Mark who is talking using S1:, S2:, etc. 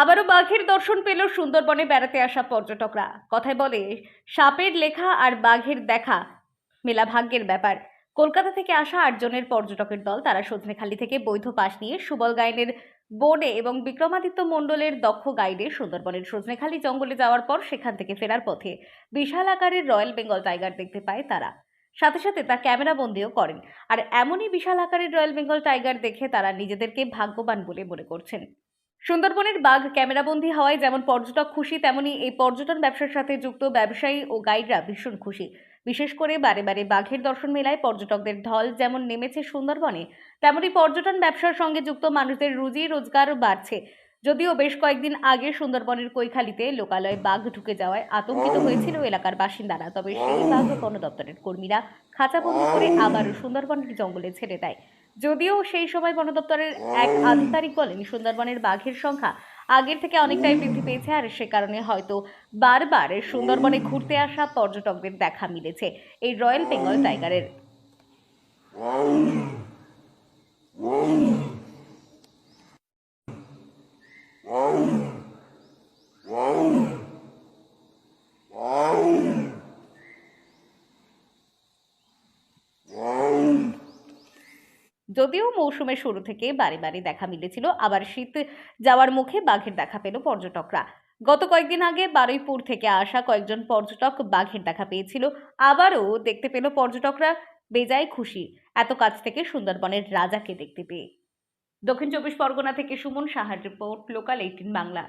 S1: আবারও বাঘের দর্শন পেল সুন্দরবনে বেড়াতে আসা পর্যটকরা। কথায় বলে, সাপের লেখা আর বাঘের দেখা মেলা ভাগ্যের ব্যাপার। কলকাতা থেকে আসা 8 জনের পর্যটকের দল, তারা সজনেখালি থেকে বৈধ পাস নিয়ে সুবল গাইনের বোর্ডে এবং বিক্রমাদিত্য মণ্ডলের দক্ষ গাইডে সুন্দরবনের সজনেখালি জঙ্গলে যাওয়ার পর সেখান থেকে ফেরার পথে বিশাল আকারের রয়্যাল বেঙ্গল টাইগার দেখতে পায় তারা। সাথে সাথে তা ক্যামেরা বন্দিও করেন। আর এমনই বিশাল আকারের রয়্যাল বেঙ্গল টাইগার দেখে তারা নিজেদেরকে ভাগ্যবান বলে মনে করছেন। সুন্দরবনের বাঘ ক্যামেরাবন্দি হওয়ায় যেমন পর্যটক খুশি, তেমনি এই পর্যটন ব্যবসার সাথে যুক্ত ব্যবসায়ী ও গাইডরা ভীষণ খুশি। বিশেষ করে বারে বারে বাঘের দর্শন মেলায় পর্যটকদের ঢল যেমন নেমেছে সুন্দরবনে, তেমনি পর্যটন ব্যবসার সঙ্গে যুক্ত মানুষদের রুজি রোজগারও বাড়ছে। যদিও বেশ কয়েকদিন আগে সুন্দরবনের কৈখালিতে লোকালয়ে বাঘ ঢুকে যাওয়ায় আতঙ্কিত হয়েছিল এলাকার বাসিন্দারা, তবে সেই বাঘ বন দপ্তরের কর্মীরা খাঁচাবন্দি করে আবারও সুন্দরবনের জঙ্গলে ছেড়ে দেয়। যদিও সেই সময় বন দপ্তরের এক আধিকারিক বলেন, সুন্দরবনের বাঘের সংখ্যা আগের থেকে অনেকটাই বৃদ্ধি পেয়েছে, আর সে কারণে হয়তো বারবার সুন্দরবনে ঘুরতে আসা পর্যটকদের দেখা মিলেছে এই রয়্যাল বেঙ্গল টাইগারের। যদিও মৌসুমের শুরু থেকে বারে বারে দেখা মিলেছিল, আবার শীত যাওয়ার মুখে বাঘের দেখা পেল পর্যটকরা। গত কয়েকদিন আগে বারুইপুর থেকে আসা কয়েকজন পর্যটক বাঘের দেখা পেয়েছিল, আবারও দেখতে পেল পর্যটকরা। বেজায় খুশি এত কাছ থেকে সুন্দরবনের রাজাকে দেখতে পেয়ে। দক্ষিণ 24 পরগনা থেকে সুমন সাহার রিপোর্ট, লোকাল 18 বাংলা।